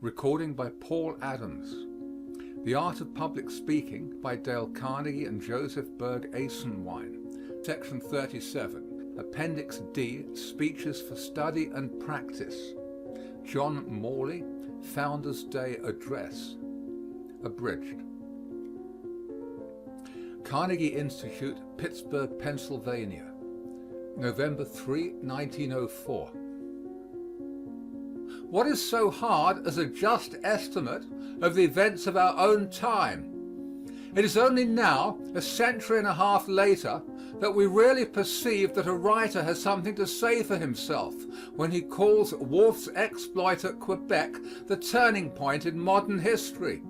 Recording by Paul Adams. The Art of Public Speaking by Dale Carnegie and Joseph Berg Esenwein. Section 37. Appendix D. Speeches for Study and Practice. John Morley, Founders' Day Address. Abridged. Carnegie Institute, Pittsburgh, Pennsylvania. November 3, 1904. What is so hard as a just estimate of the events of our own time? It is only now, a century and a half later, that we really perceive that a writer has something to say for himself when he calls Wolfe's exploit at Quebec the turning point in modern history.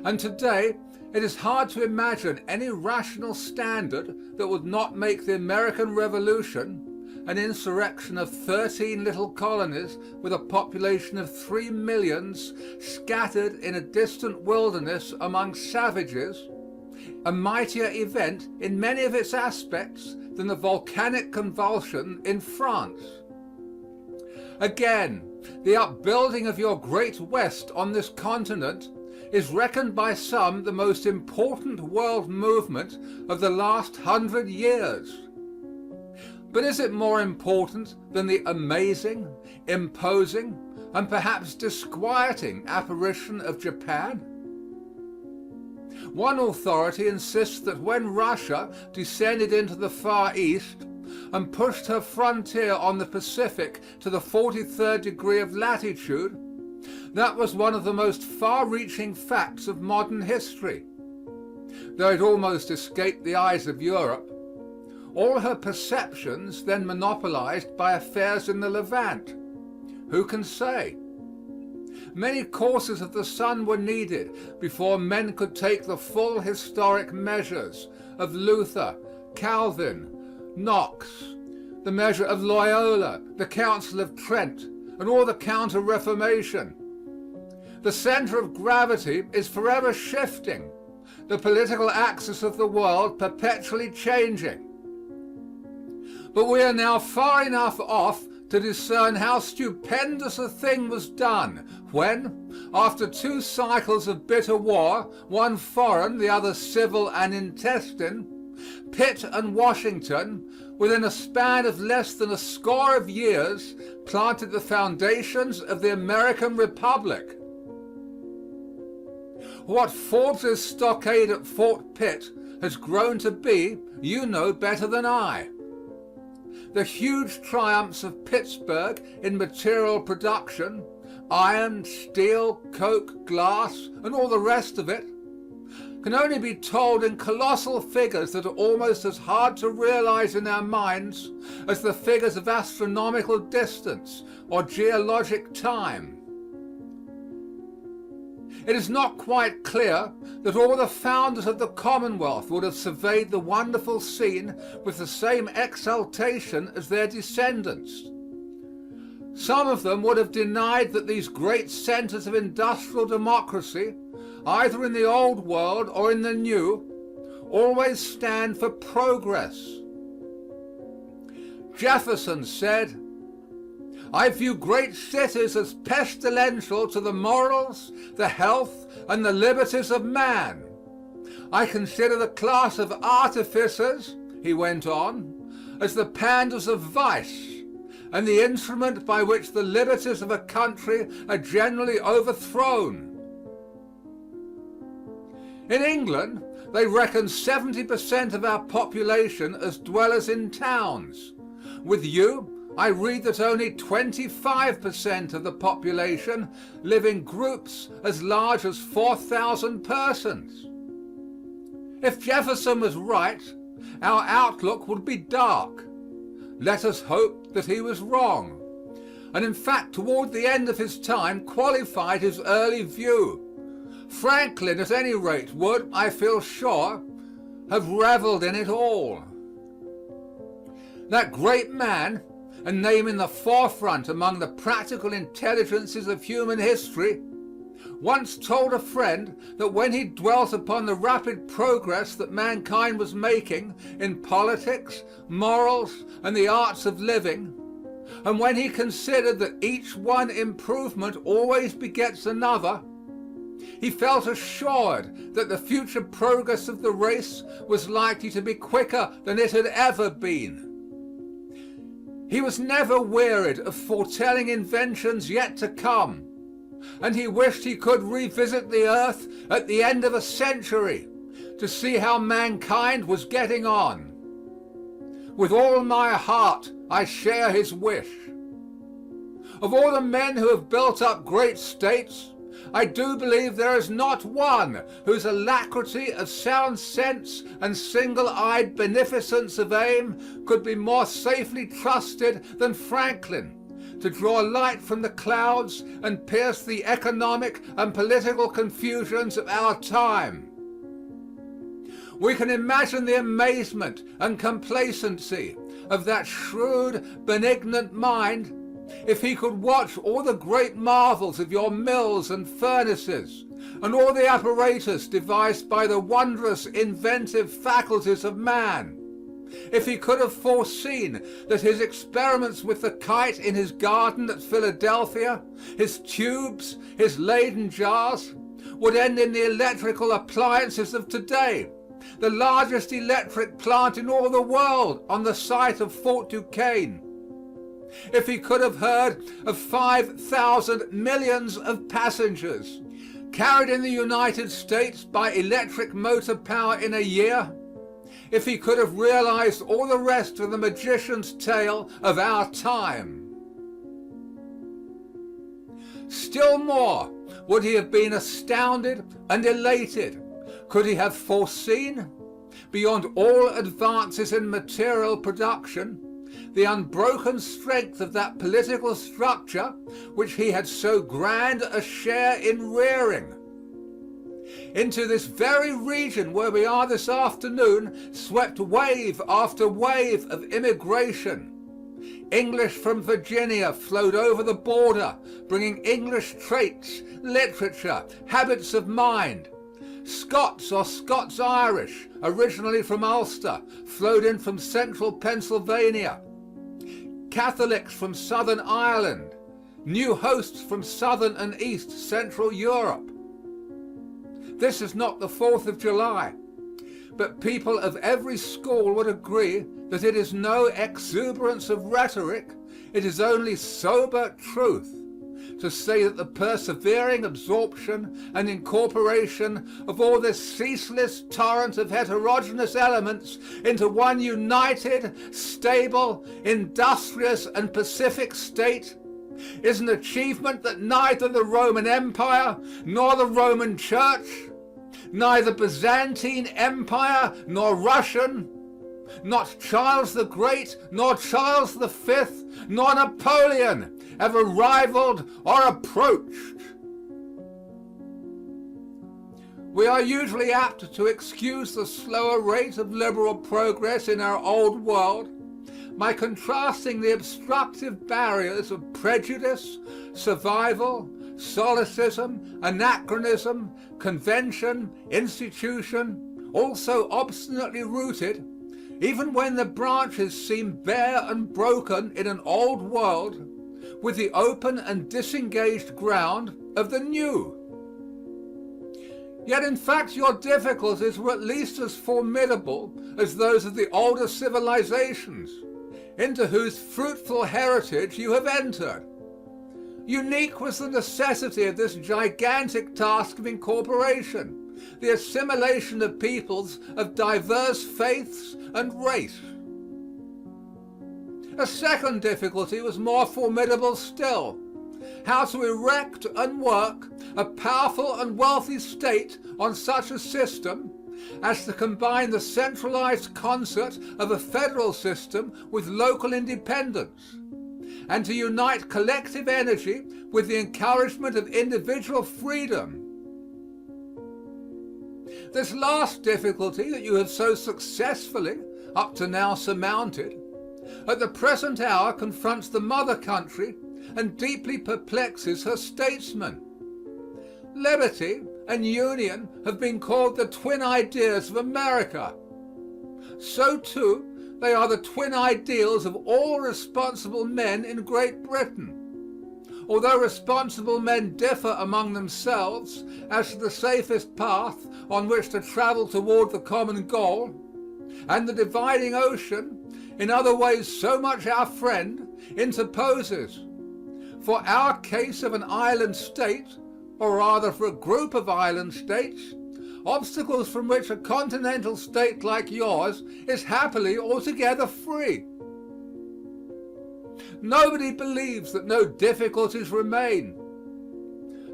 And today, it is hard to imagine any rational standard that would not make the American Revolution, an insurrection of 13 little colonies with a population of 3 millions scattered in a distant wilderness among savages, a mightier event in many of its aspects than the volcanic convulsion in France. Again, the upbuilding of your great West on this continent is reckoned by some the most important world movement of the last 100 years. But is it more important than the amazing, imposing, and perhaps disquieting apparition of Japan? One authority insists that when Russia descended into the Far East and pushed her frontier on the Pacific to the 43rd degree of latitude, that was one of the most far-reaching facts of modern history. Though it almost escaped the eyes of Europe, all her perceptions then monopolized by affairs in the Levant. Who can say? Many courses of the sun were needed before men could take the full historic measures of Luther, Calvin, Knox, the measure of Loyola, the Council of Trent, and all the Counter-Reformation. The center of gravity is forever shifting, the political axis of the world perpetually changing. But we are now far enough off to discern how stupendous a thing was done when, after 2 cycles of bitter war, one foreign, the other civil and intestine, Pitt and Washington, within a span of less than a score of years, planted the foundations of the American Republic. What Forbes's stockade at Fort Pitt has grown to be, you know better than I. The huge triumphs of Pittsburgh in material production, iron, steel, coke, glass, and all the rest of it, can only be told in colossal figures that are almost as hard to realize in our minds as the figures of astronomical distance or geologic time. It is not quite clear that all the founders of the Commonwealth would have surveyed the wonderful scene with the same exultation as their descendants. Some of them would have denied that these great centers of industrial democracy, either in the Old World or in the New, always stand for progress. Jefferson said, "I view great cities as pestilential to the morals, the health, and the liberties of man. I consider the class of artificers," he went on, "as the panders of vice, and the instrument by which the liberties of a country are generally overthrown." In England, they reckon 70% of our population as dwellers in towns. With you, I read that only 25% of the population live in groups as large as 4,000 persons. If Jefferson was right, our outlook would be dark. Let us hope that he was wrong, and in fact toward the end of his time qualified his early view. Franklin, at any rate, would, I feel sure, have reveled in it all. That great man, a name in the forefront among the practical intelligences of human history, once told a friend that when he dwelt upon the rapid progress that mankind was making in politics, morals, and the arts of living, And when he considered that each one improvement always begets another, he felt assured that the future progress of the race was likely to be quicker than it had ever been. He was never wearied of foretelling inventions yet to come, and he wished he could revisit the earth at the end of a century to see how mankind was getting on. With all my heart, I share his wish. Of all the men who have built up great states, I do believe there is not one whose alacrity of sound sense and single-eyed beneficence of aim could be more safely trusted than Franklin to draw light from the clouds and pierce the economic and political confusions of our time. We can imagine the amazement and complacency of that shrewd, benignant mind if he could watch all the great marvels of your mills and furnaces, and all the apparatus devised by the wondrous inventive faculties of man. If he could have foreseen that his experiments with the kite in his garden at Philadelphia, his tubes, his Leyden jars, would end in the electrical appliances of today, the largest electric plant in all the world on the site of Fort Duquesne. If he could have heard of 5,000 millions of passengers carried in the United States by electric motor power in a year, if he could have realized all the rest of the magician's tale of our time. Still more would he have been astounded and elated could he have foreseen, beyond all advances in material production, the unbroken strength of that political structure which he had so grand a share in rearing. Into this very region where we are this afternoon swept wave after wave of immigration. English from Virginia flowed over the border, bringing English traits, literature, habits of mind. Scots or Scots-Irish, originally from Ulster, flowed in from central Pennsylvania. Catholics from southern Ireland, new hosts from southern and east central Europe. This is not the 4th of July, but people of every school would agree that it is no exuberance of rhetoric, it is only sober truth to say that the persevering absorption and incorporation of all this ceaseless torrent of heterogeneous elements into one united, stable, industrious, and pacific state is an achievement that neither the Roman Empire nor the Roman Church, neither Byzantine Empire nor Russian, not Charles the Great nor Charles the Fifth nor Napoleon ever rivaled or approached. We are usually apt to excuse the slower rate of liberal progress in our old world by contrasting the obstructive barriers of prejudice, survival, solecism, anachronism, convention, institution, all so obstinately rooted, even when the branches seem bare and broken in an old world, with the open and disengaged ground of the new. Yet in fact your difficulties were at least as formidable as those of the older civilizations, into whose fruitful heritage you have entered. Unique was the necessity of this gigantic task of incorporation, the assimilation of peoples of diverse faiths and race. A second difficulty was more formidable still: how to erect and work a powerful and wealthy state on such a system as to combine the centralized concert of a federal system with local independence, and to unite collective energy with the encouragement of individual freedom. This last difficulty that you have so successfully up to now surmounted, at the present hour confronts the mother country and deeply perplexes her statesmen. Liberty and union have been called the twin ideas of America. So too They are the twin ideals of all responsible men in Great Britain. Although responsible men differ among themselves as to the safest path on which to travel toward the common goal, and the dividing ocean, in other ways so much our friend, interposes. For our case of an island state, or rather for a group of island states, obstacles from which a continental state like yours is happily altogether free. Nobody believes that no difficulties remain.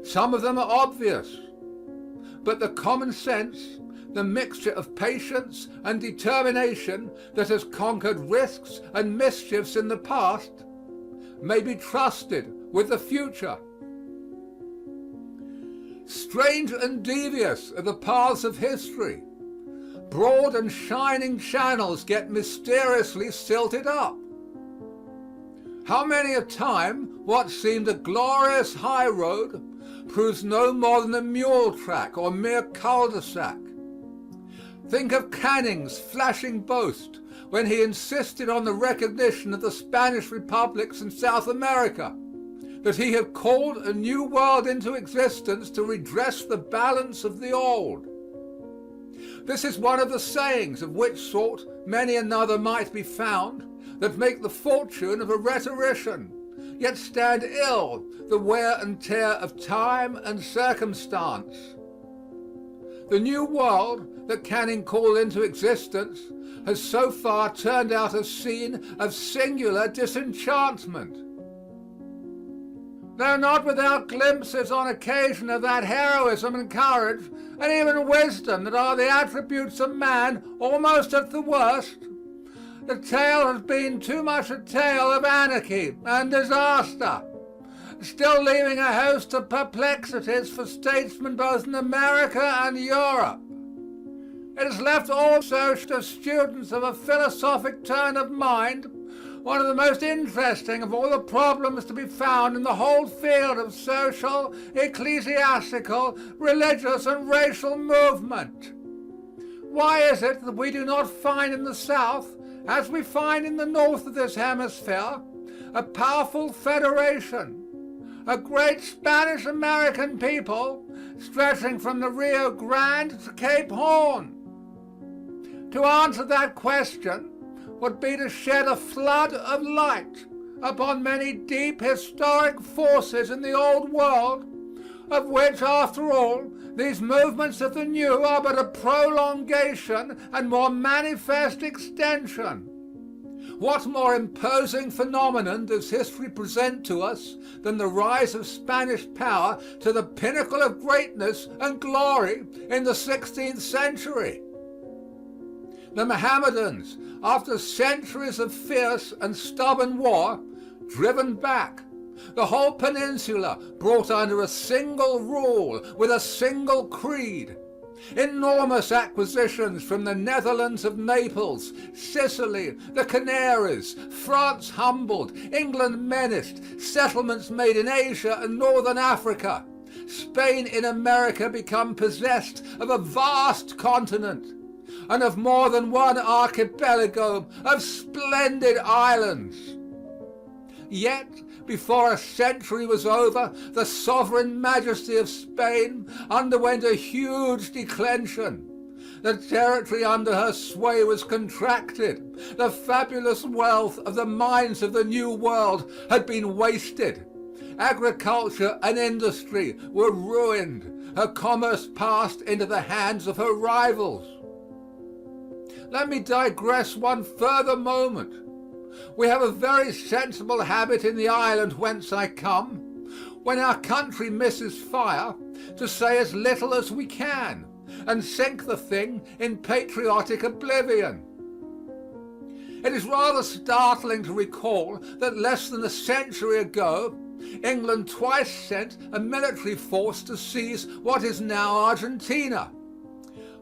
Some of them are obvious, but the common sense, the mixture of patience and determination that has conquered risks and mischiefs in the past, may be trusted with the future. Strange and devious are the paths of history. Broad and shining channels get mysteriously silted up. How many a time what seemed a glorious high road proves no more than a mule track or mere cul-de-sac. Think of Canning's flashing boast when he insisted on the recognition of the Spanish republics in South America, that he had called a new world into existence to redress the balance of the old. This is one of the sayings, of which sort many another might be found, that make the fortune of a rhetorician, yet stand ill the wear and tear of time and circumstance. The new world that Canning called into existence has so far turned out a scene of singular disenchantment. Though not without glimpses on occasion of that heroism and courage and even wisdom that are the attributes of man almost at the worst, the tale has been too much a tale of anarchy and disaster, still leaving a host of perplexities for statesmen both in America and Europe. It has left also to students of a philosophic turn of mind one of the most interesting of all the problems to be found in the whole field of social, ecclesiastical, religious, and racial movement. Why is it that we do not find in the South, as we find in the north of this hemisphere, a powerful federation, a great Spanish-American people stretching from the Rio Grande to Cape Horn? To answer that question would be to shed a flood of light upon many deep historic forces in the old world, of which, after all, these movements of the new are but a prolongation and more manifest extension. What more imposing phenomenon does history present to us than the rise of Spanish power to the pinnacle of greatness and glory in the 16th century? The Mohammedans, after centuries of fierce and stubborn war, driven back, the whole peninsula brought under a single rule with a single creed. Enormous acquisitions from the Netherlands of Naples, Sicily, the Canaries, France humbled, England menaced, settlements made in Asia and northern Africa, Spain in America become possessed of a vast continent, and of more than one archipelago of splendid islands. Yet, before a century was over, the sovereign majesty of Spain underwent a huge declension. The territory under her sway was contracted. The fabulous wealth of the mines of the New World had been wasted. Agriculture and industry were ruined. Her commerce passed into the hands of her rivals. Let me digress one further moment. We have a very sensible habit in the island whence I come, when our country misses fire, to say as little as we can, and sink the thing in patriotic oblivion. It is rather startling to recall that less than a century ago, England twice sent a military force to seize what is now Argentina.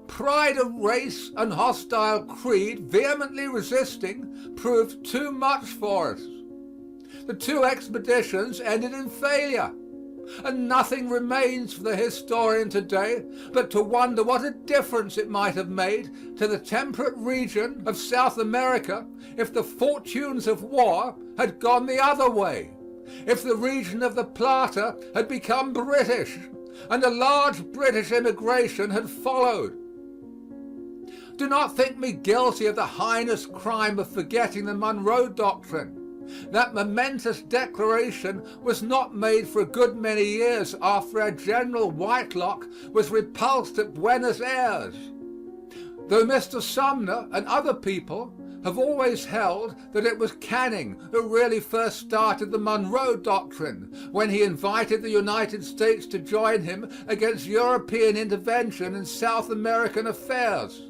Pride of race and hostile creed vehemently resisting proved too much for us. The two expeditions ended in failure. and nothing remains for the historian today but to wonder what a difference it might have made to the temperate region of South America if the fortunes of war had gone the other way, if the region of the Plata had become British and a large British immigration had followed. Do not think me guilty of the heinous crime of forgetting the Monroe Doctrine. That momentous declaration was not made for a good many years after our General Whitelock was repulsed at Buenos Aires. Though Mr. Sumner and other people have always held that it was Canning who really first started the Monroe Doctrine when he invited the United States to join him against European intervention in South American affairs.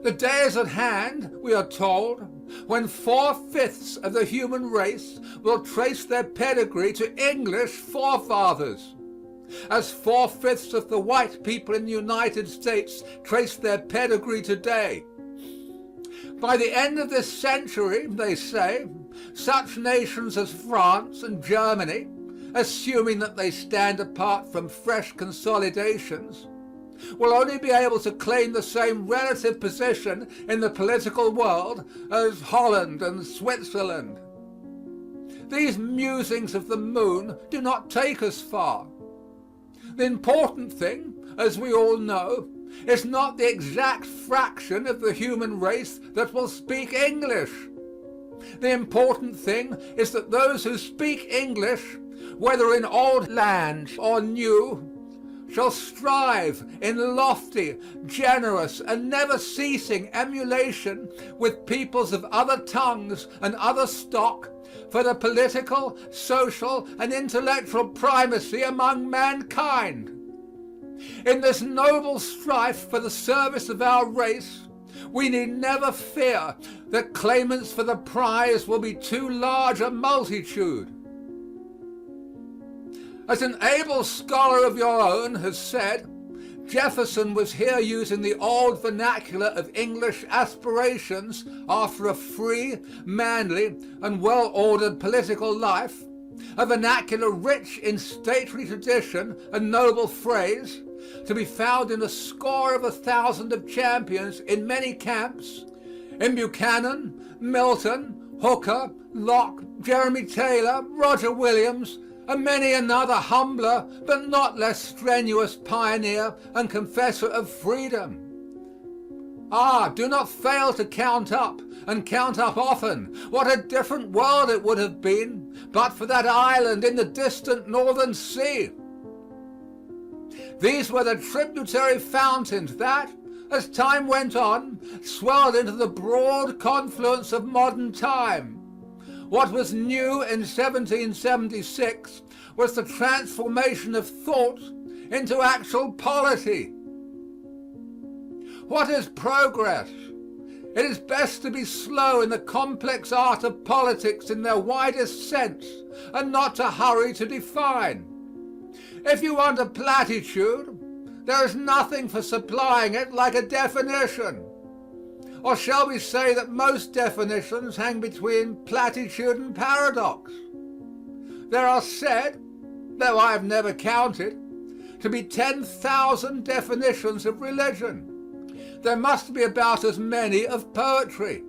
The day is at hand, we are told, when 4/5 of the human race will trace their pedigree to English forefathers, as 4/5 of the white people in the United States trace their pedigree today. By the end of this century, they say, such nations as France and Germany, assuming that they stand apart from fresh consolidations, will only be able to claim the same relative position in the political world as Holland and Switzerland. These musings of the moon do not take us far. The important thing, as we all know, is not the exact fraction of the human race that will speak English. The important thing is that those who speak English, whether in old lands or new, shall strive in lofty, generous, and never-ceasing emulation with peoples of other tongues and other stock for the political, social, and intellectual primacy among mankind. In this noble strife for the service of our race, we need never fear that claimants for the prize will be too large a multitude. As an able scholar of your own has said, Jefferson was here using the old vernacular of English aspirations after a free, manly, and well-ordered political life, a vernacular rich in stately tradition and noble phrase, to be found in a score of 1,000 of champions in many camps, in Buchanan, Milton, Hooker, Locke, Jeremy Taylor, Roger Williams, and many another humbler but not less strenuous pioneer and confessor of freedom. Do not fail to count up, and count up often, what a different world it would have been but for that island in the distant northern sea. These were the tributary fountains that, as time went on, swelled into the broad confluence of modern time. What was new in 1776 was the transformation of thought into actual polity. What is progress? It is best to be slow in the complex art of politics in their widest sense, and not to hurry to define. If you want a platitude, there is nothing for supplying it like a definition. Or shall we say that most definitions hang between platitude and paradox? There are said, though I have never counted, to be 10,000 definitions of religion. There must be about as many of poetry.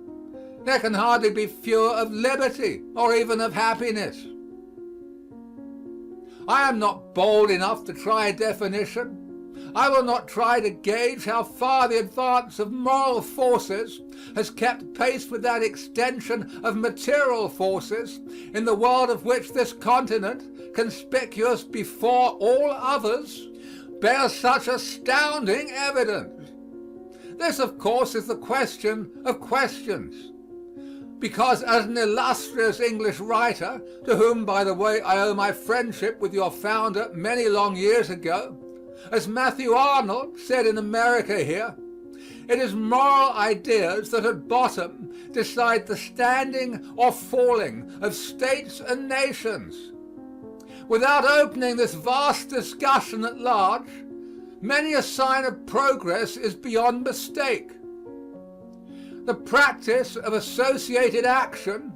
There can hardly be fewer of liberty or even of happiness. I am not bold enough to try a definition. I will not try to gauge how far the advance of moral forces has kept pace with that extension of material forces in the world of which this continent, conspicuous before all others, bears such astounding evidence. This, of course, is the question of questions. Because as an illustrious English writer, to whom, by the way, I owe my friendship with your founder many long years ago, as Matthew Arnold said in America here, it is moral ideas that at bottom decide the standing or falling of states and nations. Without opening this vast discussion at large, many a sign of progress is beyond mistake. The practice of associated action,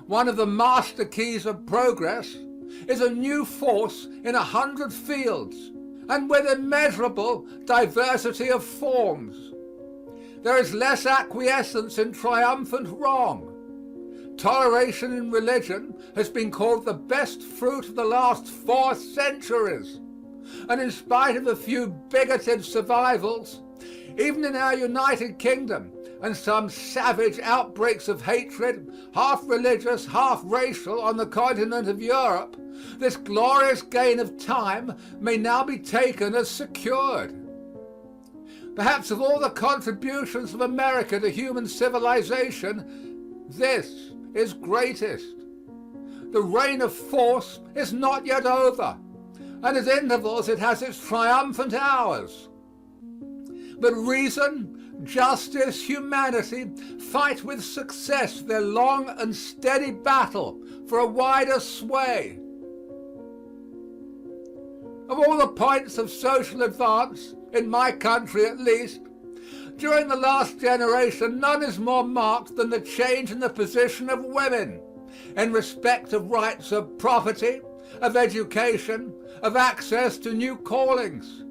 one of the master keys of progress, is a new force in 100 fields, and with immeasurable diversity of forms. There is less acquiescence in triumphant wrong. Toleration in religion has been called the best fruit of the last 4 centuries. And in spite of a few bigoted survivals, even in our United Kingdom, and some savage outbreaks of hatred, half religious, half racial, on the continent of Europe, this glorious gain of time may now be taken as secured. Perhaps of all the contributions of America to human civilization, this is greatest. The reign of force is not yet over, and at intervals it has its triumphant hours. But reason, justice, humanity fight with success their long and steady battle for a wider sway. Of all the points of social advance, in my country at least, during the last generation, none is more marked than the change in the position of women in respect of rights of property, of education, of access to new callings.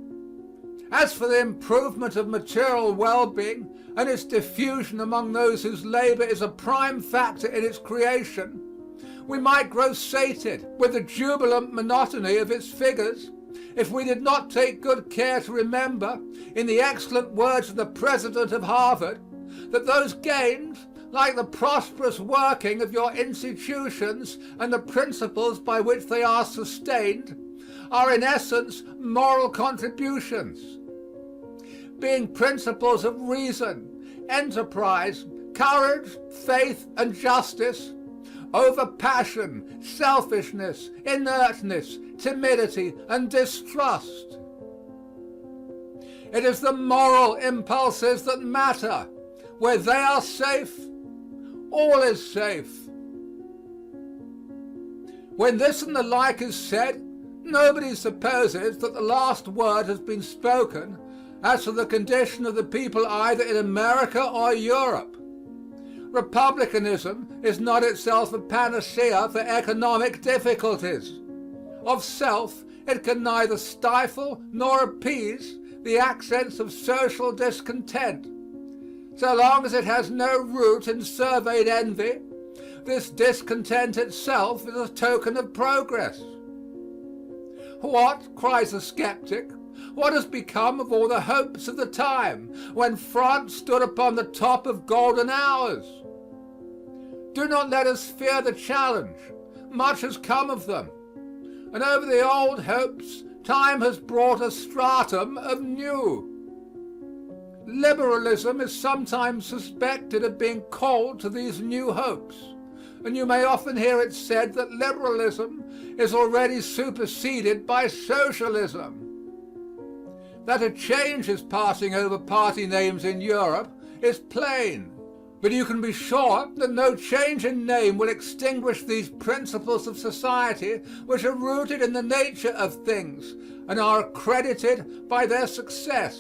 As for the improvement of material well-being and its diffusion among those whose labor is a prime factor in its creation, we might grow sated with the jubilant monotony of its figures if we did not take good care to remember, in the excellent words of the president of Harvard, that those gains, like the prosperous working of your institutions and the principles by which they are sustained, are in essence moral contributions. Being principles of reason, enterprise, courage, faith, and justice, over passion, selfishness, inertness, timidity, and distrust. It is the moral impulses that matter. Where they are safe, all is safe. When this and the like is said, nobody supposes that the last word has been spoken as to the condition of the people either in America or Europe. Republicanism is not itself a panacea for economic difficulties. Of self, it can neither stifle nor appease the accents of social discontent. So long as it has no root in surveyed envy, this discontent itself is a token of progress. What, cries a skeptic, what has become of all the hopes of the time when France stood upon the top of golden hours? Do not let us fear the challenge. Much has come of them. And over the old hopes, time has brought a stratum of new. Liberalism is sometimes suspected of being cold to these new hopes, and you may often hear it said that liberalism is already superseded by socialism. That a change is passing over party names in Europe is plain, but you can be sure that no change in name will extinguish these principles of society which are rooted in the nature of things and are accredited by their success.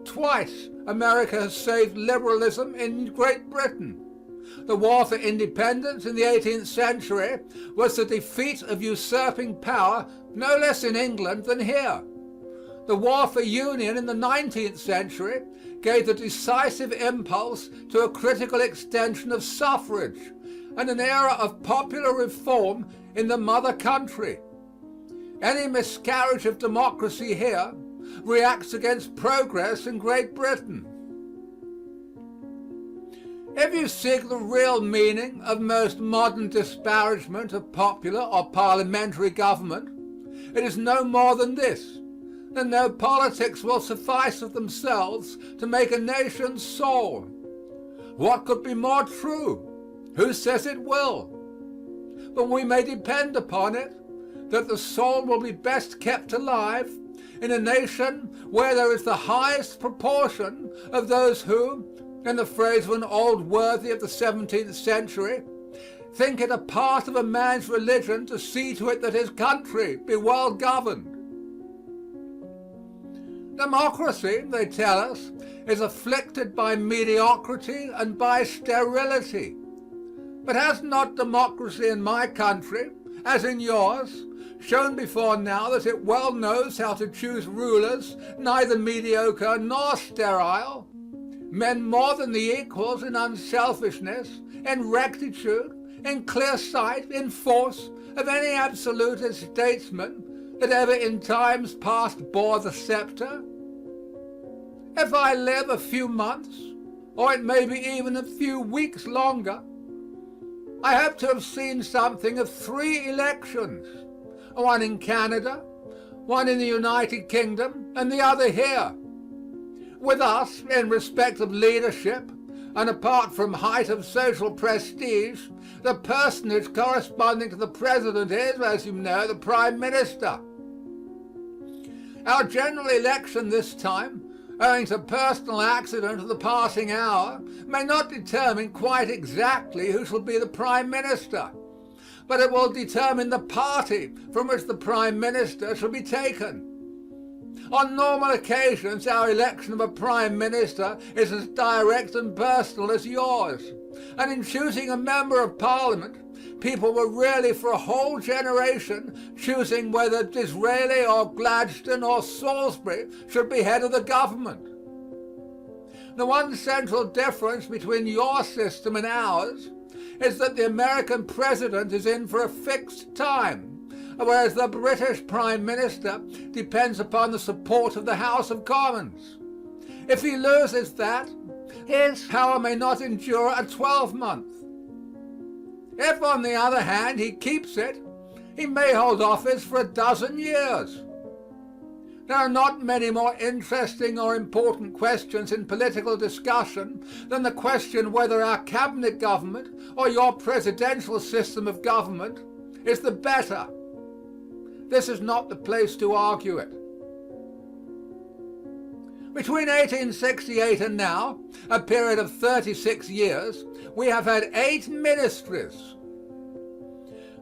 Twice America has saved liberalism in Great Britain. The war for independence in the 18th century was the defeat of usurping power no less in England than here. The war for union in the 19th century gave the decisive impulse to a critical extension of suffrage and an era of popular reform in the mother country. Any miscarriage of democracy here reacts against progress in Great Britain. If you seek the real meaning of most modern disparagement of popular or parliamentary government, it is no more than this: that no politics will suffice of themselves to make a nation's soul. What could be more true? Who says it will? But we may depend upon it that the soul will be best kept alive in a nation where there is the highest proportion of those who, in the phrase of an old worthy of the 17th century, think it a part of a man's religion to see to it that his country be well governed. Democracy, they tell us, is afflicted by mediocrity and by sterility. But has not democracy in my country, as in yours, shown before now that it well knows how to choose rulers neither mediocre nor sterile, men more than the equals in unselfishness, in rectitude, in clear sight, in force, of any absolutist statesman that ever in times past bore the scepter? If I live a few months, or it may be even a few weeks longer, I hope to have seen something of 3 elections, one in Canada, one in the United Kingdom, and the other here. With us, in respect of leadership, and apart from height of social prestige, the personage corresponding to the President is, as you know, the Prime Minister. Our general election this time, owing to personal accident of the passing hour, may not determine quite exactly who shall be the Prime Minister, but it will determine the party from which the Prime Minister shall be taken. On normal occasions, our election of a Prime Minister is as direct and personal as yours, and in choosing a member of Parliament, people were really for a whole generation choosing whether Disraeli or Gladstone or Salisbury should be head of the government. The one central difference between your system and ours is that the American president is in for a fixed time, whereas the British Prime Minister depends upon the support of the House of Commons. If he loses that, his power may not endure a 12-month. If, on the other hand, he keeps it, he may hold office for a dozen years. There are not many more interesting or important questions in political discussion than the question whether our cabinet government or your presidential system of government is the better. This is not the place to argue it. Between 1868 and now, a period of 36 years, we have had 8 ministries.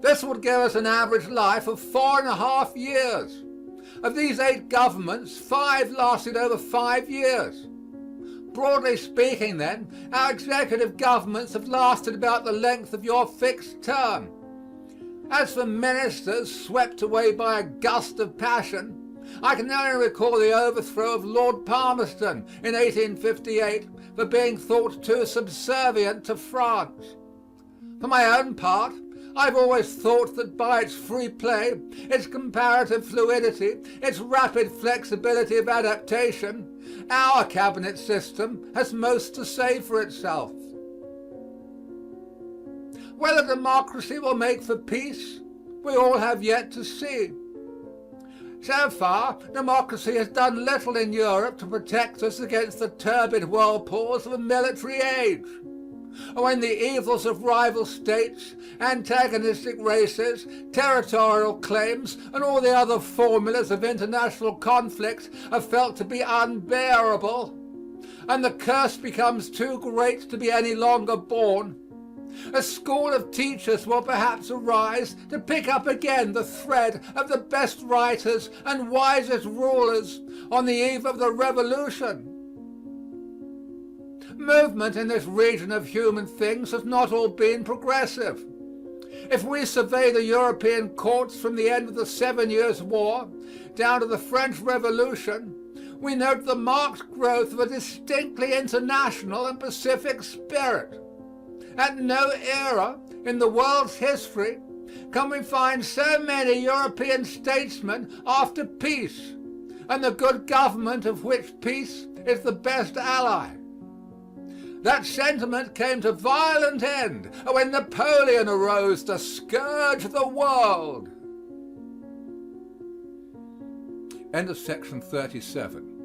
This would give us an average life of 4.5 years. Of these 8 governments, 5 lasted over 5 years. Broadly speaking, then, our executive governments have lasted about the length of your fixed term. As for ministers swept away by a gust of passion, I can only recall the overthrow of Lord Palmerston in 1858 for being thought too subservient to France. For my own part, I've always thought that by its free play, its comparative fluidity, its rapid flexibility of adaptation, our cabinet system has most to say for itself. Whether democracy will make for peace, we all have yet to see. So far, democracy has done little in Europe to protect us against the turbid whirlpools of a military age. When the evils of rival states, antagonistic races, territorial claims, and all the other formulas of international conflict are felt to be unbearable, and the curse becomes too great to be any longer borne, a school of teachers will perhaps arise to pick up again the thread of the best writers and wisest rulers on the eve of the Revolution. Movement in this region of human things has not all been progressive. If we survey the European courts from the end of the 7 Years' War down to the French Revolution, we note the marked growth of a distinctly international and pacific spirit. At no era in the world's history can we find so many European statesmen after peace, and the good government of which peace is the best ally. That sentiment came to violent end when Napoleon arose to scourge the world. End of section 37.